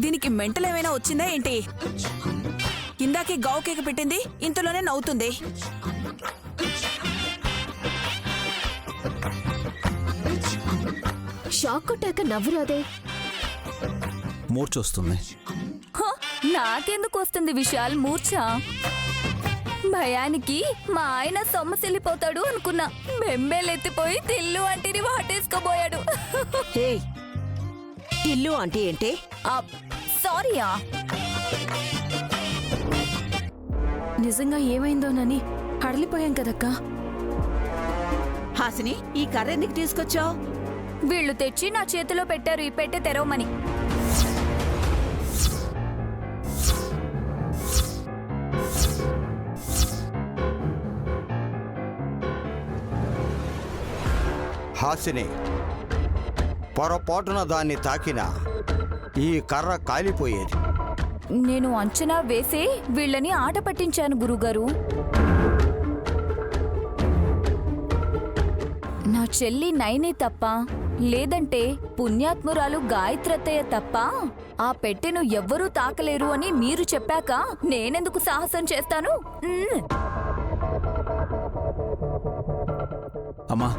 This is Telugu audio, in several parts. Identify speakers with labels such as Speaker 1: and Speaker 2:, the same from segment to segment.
Speaker 1: దీనికి మెంటల్ ఏమైనా వచ్చిందా ఏంటి? ఇందాకే గావు కేక పెట్టింది, ఇంతలోనే నవ్వుతుంది.
Speaker 2: షాక్ కొట్టాక నవ్వురాదే.
Speaker 3: మూర్చొస్తుంది.
Speaker 4: నాకెందుకు వస్తుంది విశాల్ మూర్ఛ? భయానికి మా ఆయన సొమ్మసిల్లిపోతాడు అనుకున్నా. బెంబేలెత్తిపోయి తిల్లు అంటిని వాటేసుకోబోయాడు.
Speaker 5: ఇల్లు అంటే ఏంటే?
Speaker 4: సారీయా.
Speaker 2: నిజంగా ఏమైందోనని హడలిపోయాం కదక్కా.
Speaker 5: హాసిని, ఈ కర్ర ఎందుకు తీసుకొచ్చావు?
Speaker 4: వీళ్ళు తెచ్చి నా చేతిలో పెట్టారు ఈ పెట్టె తెరవమని.
Speaker 6: హాసిని, పొరపాటున దాన్ని తాకినా ఈ కర్ర కాలిపోయేది.
Speaker 4: నేను అంచనా వేసి వీళ్ళని ఆట పట్టించాను గురుగారు. నా చెల్లి నైని తప్ప, లేదంటే పుణ్యాత్మురాలు గాయత్రత్తయ్య తప్ప ఆ పెట్టెను ఎవ్వరూ తాకలేరు అని మీరు చెప్పాక నేనెందుకు సాహసం చేస్తాను?
Speaker 3: అమ్మా,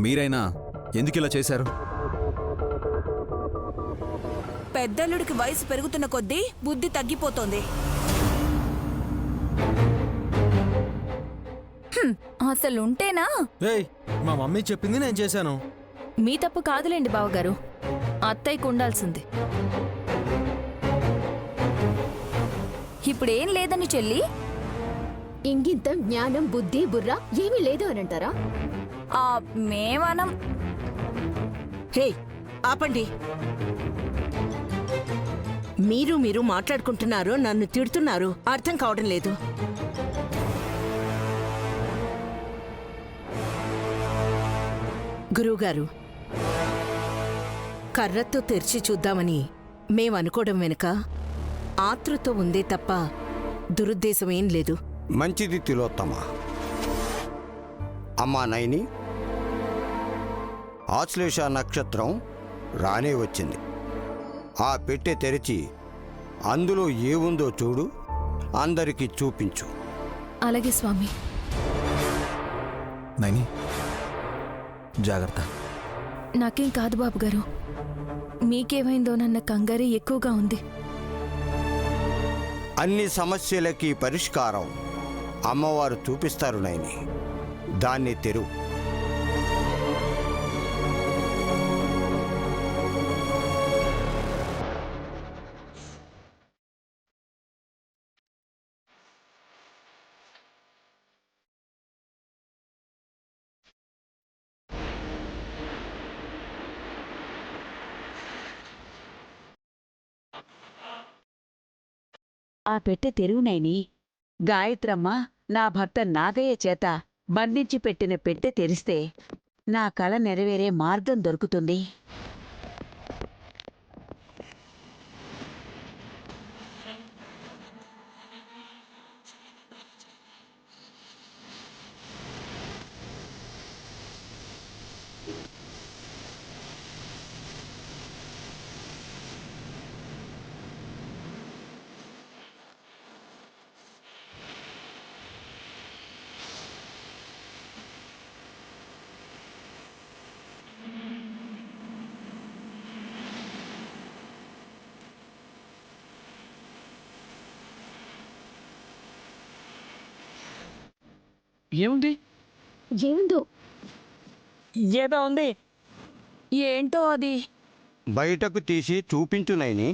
Speaker 3: మీరైనా ఎందుకిలా చేశారు?
Speaker 1: పెద్దల్లుడికి వయసు పెరుగుతున్న కొద్దీ బుద్ధి తగ్గిపోతోంది.
Speaker 4: అసలుంటేనా?
Speaker 7: ఏయ్, మా మమ్మీ చెప్పింది నేను చేశాను.
Speaker 2: మీ తప్పు కాదులేండి బావగారు, అత్తయ్యకు ఉండాల్సింది.
Speaker 4: ఇప్పుడేం లేదని చెల్లి?
Speaker 2: ఇంగింత జ్ఞానం బుద్ధి బుర్ర ఏమీ లేదు అనంటారా?
Speaker 4: మేమనం.
Speaker 5: హే, ఆపండి. మీరు మాట్లాడుకుంటున్నారు, నన్ను తిడుతున్నారు. అర్థం కావడం లేదు. గురువుగారు, కర్రతో తెరిచి చూద్దామని మేమనుకోవడం వెనుక ఆతృత ఉందే తప్ప దురుద్దేశమేం లేదు.
Speaker 6: మంచిది తిలోత్తమ. అమ్మా నైని, ఆశ్లేష నక్షత్రం రానే వచ్చింది. ఆ పెట్టె తెరిచి అందులో ఏముందో చూడు, అందరికీ చూపించు.
Speaker 2: అలాగే స్వామి.
Speaker 3: నైని, జాగ్రత్త.
Speaker 2: నాకేం కాదు బాబుగారు, మీకేమైందోనన్న కంగారే ఎక్కువగా ఉంది.
Speaker 6: అన్ని సమస్యలకి పరిష్కారం అమ్మవారు చూపిస్తారు నైని. దాన్ని తెరువు.
Speaker 8: ఆ పెట్టె తెరువునైని. గాయత్రమ్మ నా భర్త నాగయ్య చేత బంధించి పెట్టిన పెట్టె తెరిస్తే నా కల నెరవేరే మార్గం దొరుకుతుంది.
Speaker 7: ఏముంది?
Speaker 2: ఏందో
Speaker 8: ఏదో ఉంది.
Speaker 4: ఏంటో అది.
Speaker 6: బయటకు తీసి చూపించు నైని.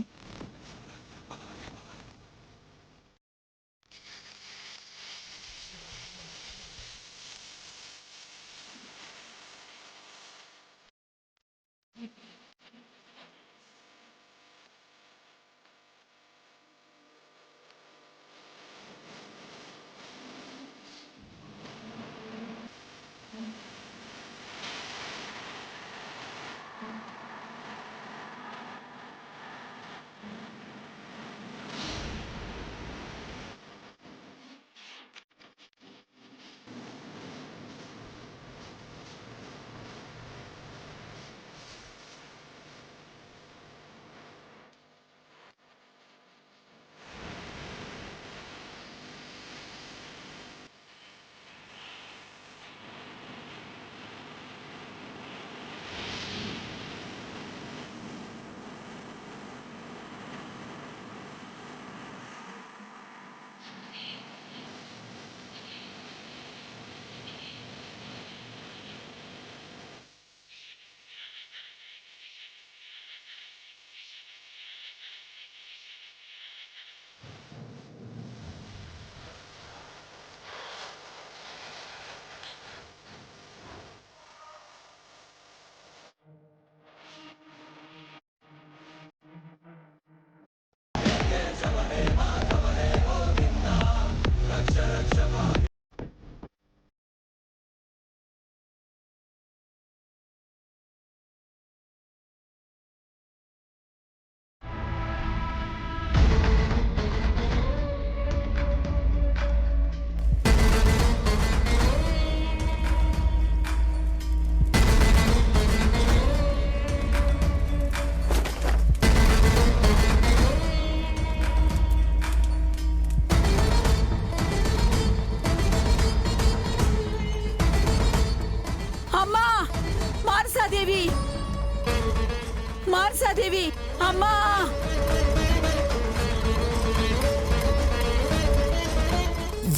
Speaker 8: మానసాదేవి అమ్మా!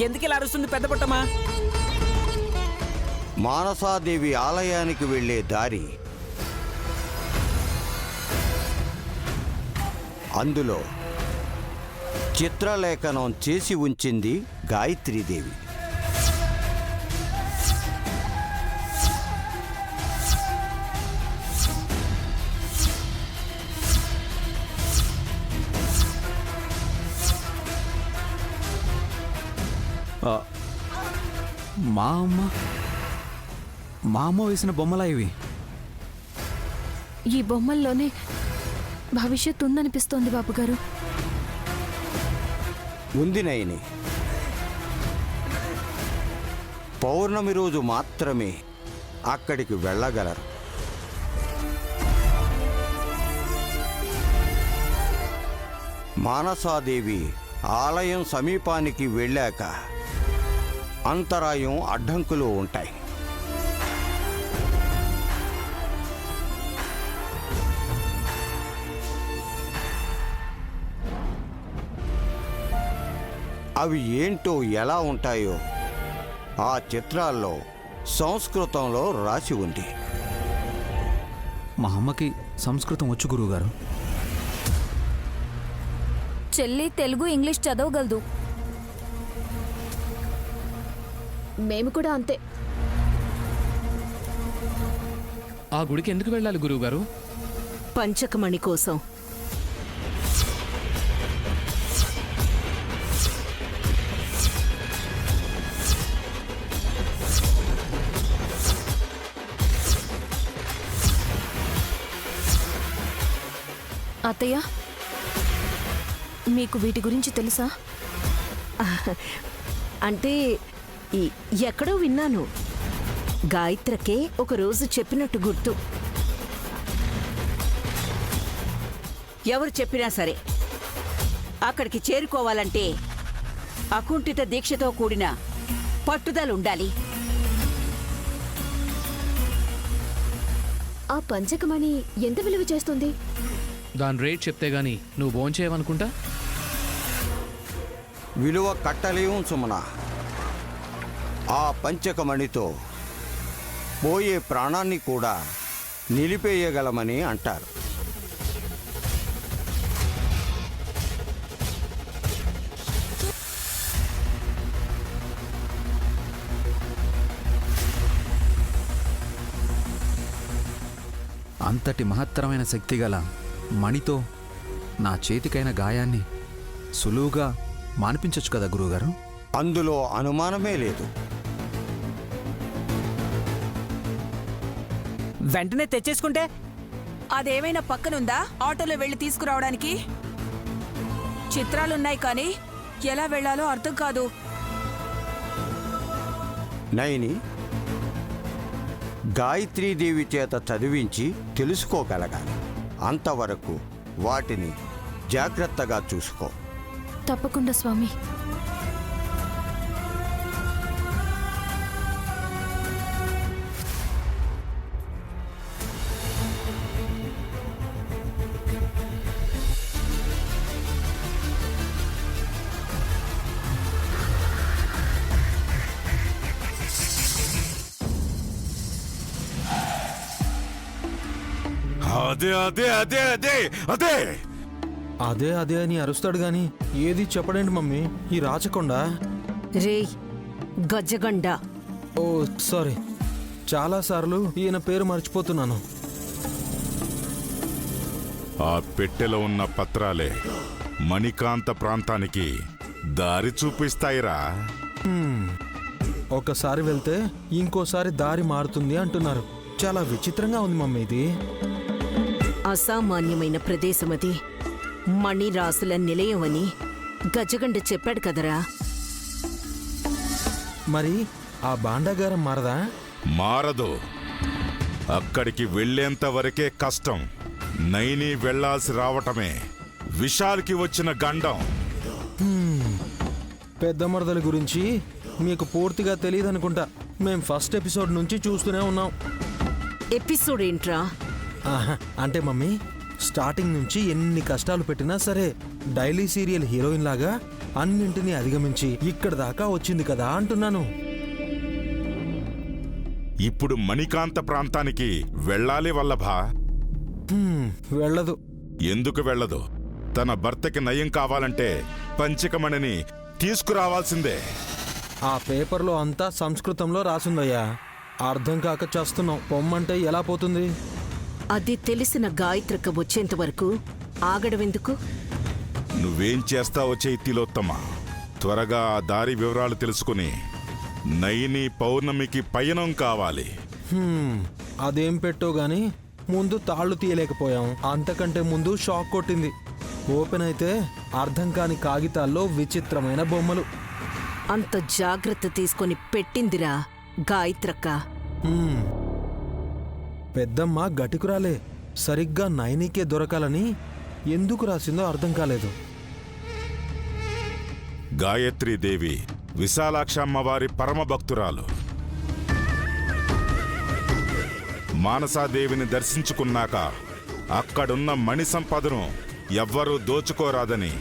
Speaker 9: ఎందుకు ఇలా అరుస్తుంది పెద్ద పుట్టమ్మా?
Speaker 6: మానసాదేవి ఆలయానికి వెళ్ళే దారి. అందులో చిత్రలేఖనం చేసి ఉంచింది గాయత్రీదేవి.
Speaker 3: మా అమ్మ వేసిన బొమ్మలా ఇవి.
Speaker 10: ఈ బొమ్మల్లోనే భవిష్యత్తు ఉందనిపిస్తోంది బాబుగారు.
Speaker 6: ఉంది నయని. పౌర్ణమి రోజు మాత్రమే అక్కడికి వెళ్ళగలరు. మానసాదేవి ఆలయం సమీపానికి వెళ్ళాక అంతరాయం అడ్డంకులు ఉంటాయి. అవి ఏంటో ఎలా ఉంటాయో ఆ చిత్రాల్లో సంస్కృతంలో రాసి ఉంది.
Speaker 3: మా అమ్మకి సంస్కృతం వచ్చు గురువుగారు.
Speaker 4: చెల్లి తెలుగు ఇంగ్లీష్ చదవగలదు.
Speaker 2: మేము కూడా అంతే.
Speaker 11: ఆ గుడికి ఎందుకు వెళ్ళాలి గురువుగారు?
Speaker 5: పంచకమణి కోసం.
Speaker 10: అత్తయ్య, మీకు వీటి గురించి తెలుసా?
Speaker 5: అంటే ఎక్కడో విన్నాను. గాయత్రకే ఒకరోజు చెప్పినట్టు గుర్తు.
Speaker 8: ఎవరు చెప్పినా సరే అక్కడికి చేరుకోవాలంటే అకుంఠిత దీక్షతో కూడిన పట్టుదలుండాలి.
Speaker 2: ఆ పంచకమణి ఎంత విలువ చేస్తుంది?
Speaker 11: దాని రేట్ చెప్తే గాని నువ్వు భోంచేయవనుకుంటా.
Speaker 6: విలువ కట్టలేం సుమన. ఆ పంచకమణితో పోయే ప్రాణాన్ని కూడా నిలిపేయగలమని అంటారు.
Speaker 3: అంతటి మహత్తరమైన శక్తి గల మణితో నా చేతికైన గాయాన్ని సులువుగా మాన్పించచ్చు కదా గురువుగారు?
Speaker 6: అందులో అనుమానమే లేదు.
Speaker 9: వెంటనే తెచ్చేసుకుంటే
Speaker 1: అదేమైనా పక్కనుందా ఆటోలో వెళ్ళి తీసుకురావడానికి? చిత్రాలున్నాయి కానీ ఎలా వెళ్ళాలో అర్థం కాదు.
Speaker 6: నయని, గాయత్రీదేవి చేత చదివించి తెలుసుకోగలగాలి. అంతవరకు వాటిని జాగ్రత్తగా చూసుకో.
Speaker 10: తప్పకుండా స్వామి.
Speaker 12: అదే అదే అదే అదే అదే
Speaker 7: అదే అదే అని అరుస్తాడు గాని ఏది చెప్పడండి మమ్మీ. ఈ రాచకొండ.
Speaker 5: రేయ్ గజ్జగండ.
Speaker 7: ఓ సారీ, చాలాసార్లు ఈయన పేరు మర్చిపోతున్నాను.
Speaker 12: ఆ పెట్టెలో ఉన్న పత్రాలే మణికాంత ప్రాంతానికి దారి చూపిస్తాయిరా.
Speaker 7: ఒకసారి వెళ్తే ఇంకోసారి దారి మారుతుంది అంటున్నారు. చాలా విచిత్రంగా ఉంది మమ్మీ ఇది.
Speaker 5: అసామాన్యమైన ప్రదేశమది. మణిరాసుల నిలయమని గజగండ చెప్పాడు కదరా.
Speaker 7: మరి ఆ బాండాగారం మారదా?
Speaker 12: మారదు. అక్కడికి వెళ్లేంత వరకే కష్టం. నైని వెళ్లాల్సి రావటమే విశాల్కి వచ్చిన గండం.
Speaker 7: పెద్ద మరదల గురించి మీకు పూర్తిగా తెలియదనుకుంటా. మేం ఫస్ట్ ఎపిసోడ్ నుంచి చూస్తూనే ఉన్నాం.
Speaker 5: ఎపిసోడ్ ఏంట్రా?
Speaker 7: అంటే మమ్మీ, స్టార్టింగ్ నుంచి ఎన్ని కష్టాలు పెట్టినా సరే డైలీ సీరియల్ హీరోయిన్ లాగా అన్నింటినీ అధిగమించి ఇక్కడ దాకా వచ్చింది కదా అంటున్నాను.
Speaker 12: ఇప్పుడు మణికాంత ప్రాంతానికి వెళ్ళాలి వల్లభ.
Speaker 7: వెళ్ళదు.
Speaker 12: ఎందుకు వెళ్ళదు? తన భర్తకి నయం కావాలంటే పంచకమణిని తీసుకురావాల్సిందే.
Speaker 7: ఆ పేపర్లో అంతా సంస్కృతంలో రాసుందయ్యా. అర్థం కాక చేస్తున్నాం. పొమ్మంటే ఎలా పోతుంది?
Speaker 5: అది తెలిసిన గాయత్రక్క వచ్చేంత వరకు ఆగడమెందుకు?
Speaker 12: నువ్వేం చేస్తావో చెయ్యి తిలోత్తమ. త్వరగా ఆ దారి వివరాలు తెలుసుకుని నయిని పౌర్ణమికి పయనం కావాలి.
Speaker 7: అదేం పెట్టో గాని ముందు తాళ్ళు తీయలేకపోయాం. అంతకంటే ముందు షాక్ కొట్టింది. ఓపెన్ అయితే అర్థం కాని కాగితాల్లో విచిత్రమైన బొమ్మలు.
Speaker 5: అంత జాగ్రత్త తీసుకొని పెట్టిందిరా గాయత్రక్క.
Speaker 7: పెద్దమ్మ గటికురాలే. సరిగ్గా నైనికే దొరకాలని ఎందుకు రాసిందో అర్థం కాలేదు.
Speaker 12: గాయత్రీదేవి విశాలాక్షమ్మవారి పరమభక్తురాలు. మానసాదేవిని దర్శించుకున్నాక అక్కడున్న మణి సంపదను ఎవ్వరూ దోచుకోరాదని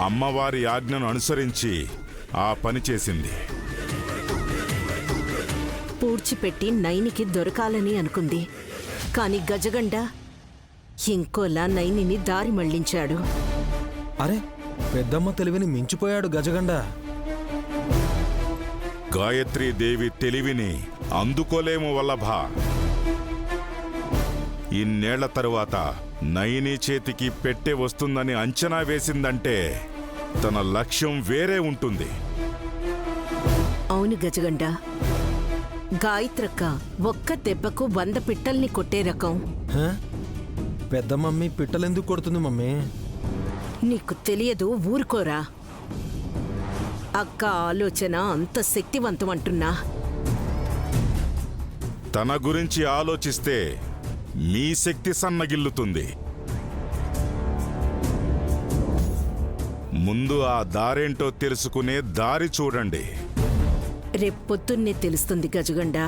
Speaker 12: అమ్మవారి ఆజ్ఞను అనుసరించి ఆ పని చేసింది.
Speaker 5: పూడ్చిపెట్టి నైనికి దొరకాలని అనుకుంది. కాని గజగండ ఇంకోలా నైనిని దారి మళ్లించాడు.
Speaker 7: అరే, పెద్దమ్మ తెలివిని మించిపోయాడు గజగండ.
Speaker 12: గాయత్రీదేవి తెలివిని అందుకోలేము వల్లభ. ఇన్నేళ్ల తరువాత నయిని చేతికి పెట్టె వస్తుందని అంచనా వేసిందంటే తన లక్ష్యం వేరే ఉంటుంది.
Speaker 5: అవును గజగండ, గాయత్రక్క ఒక్క దెబ్బకు 100 పిట్టల్ని కొట్టే రకం.
Speaker 7: పెద్ద మమ్మీ పిట్టలెందుకు కొడుతుంది మమ్మీ?
Speaker 5: నీకు తెలియదు, ఊరుకోరా. అక్క ఆలోచన అంత శక్తివంతం అంటున్నా.
Speaker 12: తన గురించి ఆలోచిస్తే మీ శక్తి సన్నగిల్లుతుంది. ముందు ఆ దారేంటో తెలుసుకునే దారి చూడండి.
Speaker 5: రేపొద్దున్నే తెలుస్తుంది గజగండ.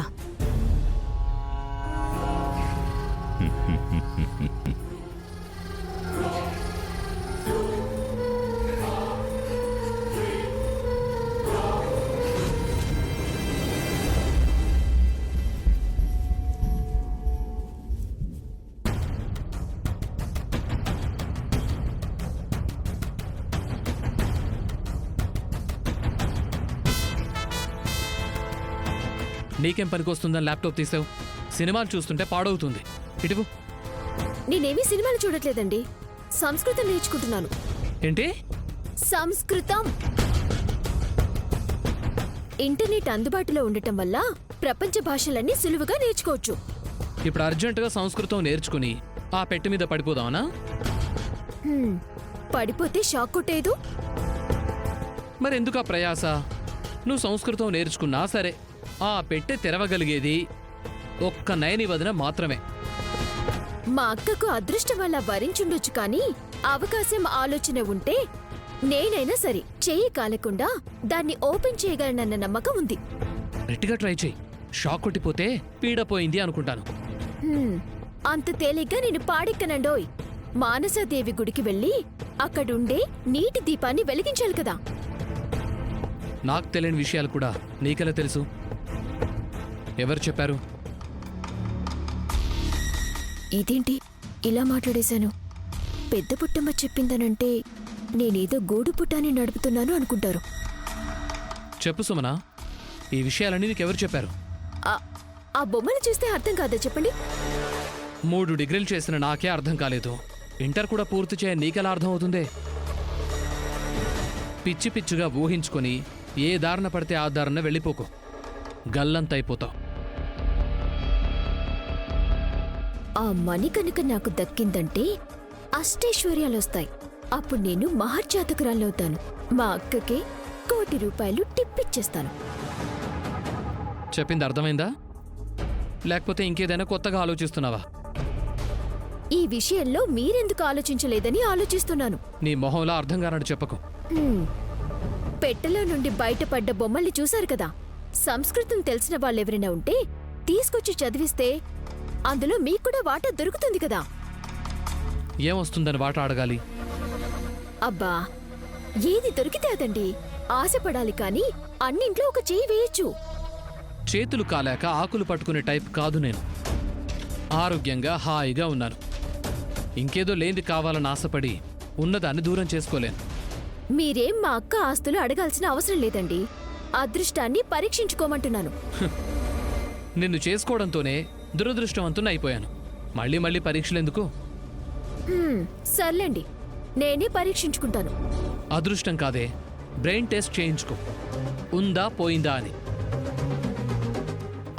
Speaker 11: నీకేం పనికొస్తుందని ల్యాప్టాప్ తీసావు? సినిమాలు చూస్తుంటే పాడవుతుంది. ఇటువు.
Speaker 2: నేనేమీ సినిమాలు చూడట్లేదండి, సంస్కృతం నేర్చుకుంటున్నాను.
Speaker 11: ఏంటి?
Speaker 2: సంస్కృతం. ఇంటర్నెట్ అందుబాటులో ఉండటం వల్ల ప్రపంచ భాషలన్నీ సులువుగా నేర్చుకోవచ్చు.
Speaker 11: ఇప్పుడు అర్జెంటుగా సంస్కృతం నేర్చుకుని ఆ పెట్టె మీద పడిపోదామనా?
Speaker 2: పడిపోతే షాక్ కొట్టేదు.
Speaker 11: మరెందుకు ఆ ప్రయాస? నువ్వు సంస్కృతం నేర్చుకున్నా సరే ఆ పెట్టె తెరవగలిగేది ఒక్క నయని వదిన మాత్రమే.
Speaker 2: మా అక్కకు అదృష్టం వల్ల వరించుండొచ్చు, కానీ అవకాశం ఆలోచన ఉంటే నేనైనా సరే చెయ్యి కాలకుండా దాన్ని ఓపెన్ చేయగలనన్న నమ్మకం ఉంది.
Speaker 11: గట్టిగా ట్రై చెయ్యి. షాక్ కొట్టిపోతే పీడపోయింది అనుకుంటాను.
Speaker 2: అంత తేలిగ్గా నేను పాడెక్కనండోయ్. మానసాదేవి గుడికి వెళ్ళి అక్కడుండే నీటి దీపాన్ని వెలిగించాలి కదా.
Speaker 11: నాకు తెలియని విషయాలు కూడా నీకెలా తెలుసు? ఎవరు చెప్పారు?
Speaker 2: ఇదేంటి ఇలా మాట్లాడేశాను? పెద్ద పుట్టమ్మ చెప్పిందనంటే నేనేదో గూడు పుట్టాన్ని నడుపుతున్నాను అనుకుంటారు.
Speaker 11: చెప్పు సుమనా, ఈ విషయాలన్నీ నీకెవరు చెప్పారు?
Speaker 2: ఆ బొమ్మను చూస్తే అర్థం కాదా చెప్పండి?
Speaker 11: 3 డిగ్రీలు చేసిన నాకే అర్థం కాలేదు. ఇంటర్ కూడా పూర్తి చేయ నీకెలా అర్థం అవుతుందే? పిచ్చి పిచ్చిగా ఊహించుకొని ఏ దారిన పడితే ఆ దారిన వెళ్ళిపోకు. గల్లంతైపోతావు.
Speaker 2: ఆ మణి కనుక నాకు దక్కిందంటే అష్టైశ్వర్యాలొస్తాయి. అప్పుడు నేను మహర్జాతకురాలవుతాను. మా అక్కకే 1 కోటి రూపాయలు టిప్పిచ్చేస్తాను.
Speaker 11: చెప్పింది అర్థమైందా? లేకపోతే ఇంకేదైనా కొత్తగా ఆలోచిస్తున్నావా?
Speaker 2: ఈ విషయంలో మీరెందుకు ఆలోచించలేదని ఆలోచిస్తున్నాను.
Speaker 11: నీ మొహంలో అర్థం కానట్టు చెప్పకు.
Speaker 2: పెట్టెలో నుండి బయటపడ్డ బొమ్మల్ని చూశారు కదా. సంస్కృతం తెలిసిన వాళ్ళెవరైనా ఉంటే తీసుకొచ్చి చదివిస్తే అందులో మీకు కూడా వాటా దొరుకుతుంది కదా.
Speaker 11: ఏమొస్తుందని వాట అడగాలి?
Speaker 2: అబ్బా, ఏది దొరికితే అదండి. ఆశపడాలి కానీ అన్నింట్లో ఒక చెయ్యి వేయొచ్చు.
Speaker 11: చేతులు కాలాక ఆకులు పట్టుకునే టైప్ కాదు నేను. ఆరోగ్యంగా హాయిగా ఉన్నాను. ఇంకేదో లేనిది కావాలని ఆశపడి ఉన్నదాన్ని దూరం చేసుకోలేను.
Speaker 2: మీరేం మా అక్క ఆస్తులు అడగాల్సిన అవసరం లేదండి. అదృష్టాన్ని పరీక్షించుకోమంటున్నాను.
Speaker 11: నిన్ను చేసుకోవడంతోనే దురదృష్టవంతుని అయిపోయాను. మళ్ళీ మళ్ళీ పరీక్షలెందుకు?
Speaker 2: సర్లేండి, నేనే పరీక్షించుకుంటాను.
Speaker 11: అదృష్టం కాదే, బ్రెయిన్ టెస్ట్ చేయించుకో. ఉందా పోయిందా అని.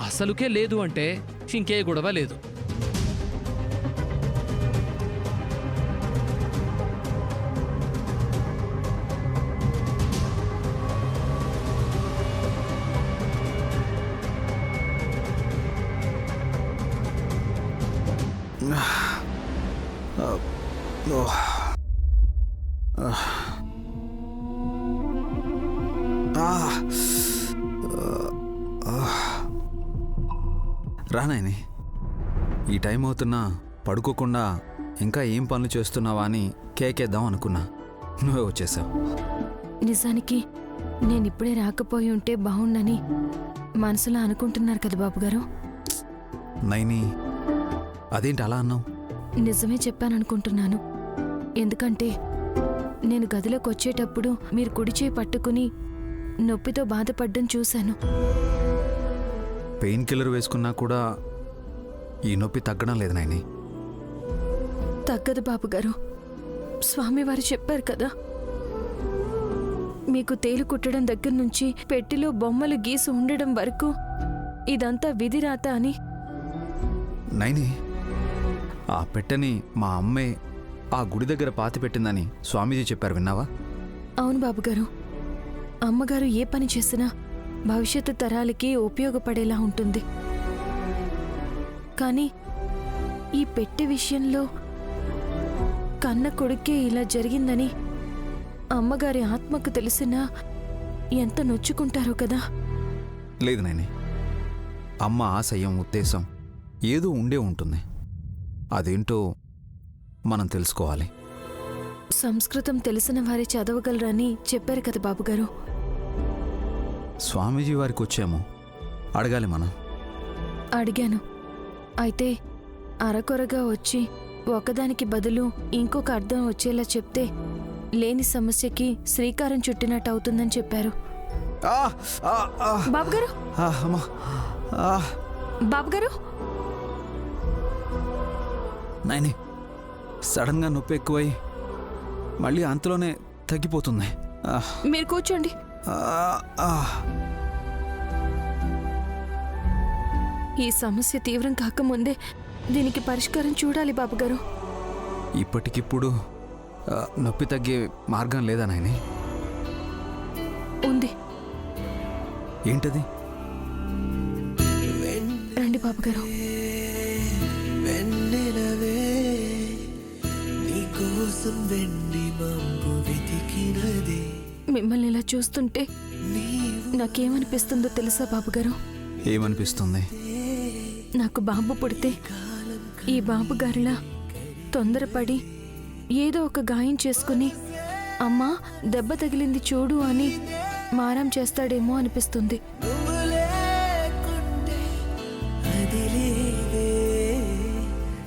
Speaker 11: అసలుకే లేదు అంటే ఇంకే గొడవ లేదు.
Speaker 3: రానాయని, ఈ టైం అవుతున్నా పడుకోకుండా ఇంకా ఏం పనులు చేస్తున్నావా అని కేకేద్దాం అనుకున్నా. నువ్వే వచ్చేసావు.
Speaker 10: నిజానికి నేనిప్పుడే రాకపోయి ఉంటే బాగుండని మనసులో అనుకుంటున్నారు కదా బాబుగారు.
Speaker 3: నైని, అదేంటి అలా అన్నావు?
Speaker 10: నిజమే చెప్పాననుకుంటున్నాను. ఎందుకంటే నేను గదిలోకి వచ్చేటప్పుడు మీరు కుడి చేయి పట్టుకుని నొప్పితో బాధపడ్డం చూశాను.
Speaker 3: పెయిన్ కిల్లర్ వేసుకున్నా కూడా ఈ నొప్పి తగ్గడం లేదు నైని.
Speaker 10: తగ్గదు బాబుగారు. స్వామివారు చెప్పారు కదా, మీకు తేలు కుట్టడం దగ్గర నుంచి పెట్టెలో బొమ్మలు గీసి ఉండడం వరకు ఇదంతా విధిరాత అని.
Speaker 3: నైని, ఆ పెట్టెని మా అమ్మే ఆ గుడి దగ్గర పాతిపెట్టిందని స్వామీజీ చెప్పారు, విన్నావా?
Speaker 10: అవును బాబుగారు. అమ్మగారు ఏ పని చేసినా భవిష్యత్తు తరాలకి ఉపయోగపడేలా ఉంటుంది. కానీ ఈ పెట్టె విషయంలో కన్న కొడుకే ఇలా జరిగిందని అమ్మగారి ఆత్మకు తెలిసినా ఎంత నొచ్చుకుంటారో కదా.
Speaker 3: లేదు నైని, అమ్మ ఆశయం ఉద్దేశం ఏదో ఉండే ఉంటుంది. అదేంటో మనం తెలుసుకోవాలి.
Speaker 10: సంస్కృతం తెలిసిన వారే చదవగలరని చెప్పారు కదా బాబుగారు.
Speaker 3: స్వామీజీ వారికి వచ్చాము, అడగాలి మనం.
Speaker 10: అడిగాను. అయితే అరకొరగా వచ్చి ఒకదానికి బదులు ఇంకొక అర్థం వచ్చేలా చెప్తే లేని సమస్యకి శ్రీకారం చుట్టినట్టు అవుతుందని చెప్పారు. బాబుగారు, బాబుగారు,
Speaker 3: నైని, సడన్గా నొప్పి ఎక్కువై మళ్ళీ అంతలోనే తగ్గిపోతుంది.
Speaker 10: మీరు కూర్చోండి. ఈ సమస్య తీవ్రం కాకముందే దీనికి పరిష్కారం చూడాలి బాబుగారు.
Speaker 3: ఇప్పటికిప్పుడు నొప్పి తగ్గే మార్గం లేదా నాయని?
Speaker 10: ఉంది.
Speaker 3: ఏంటది?
Speaker 10: రండి బాబుగారు. మిమ్మల్ని ఇలా చూస్తుంటే నాకేమనిపిస్తుందో తెలుసా బాబుగారు?
Speaker 3: ఏమనిపిస్తుంది?
Speaker 10: నాకు బాబు పుడితే ఈ బాబుగారిలా తొందరపడి ఏదో ఒక గాయం చేసుకుని అమ్మా దెబ్బ తగిలింది చూడు అని మారం చేస్తాడేమో అనిపిస్తుంది.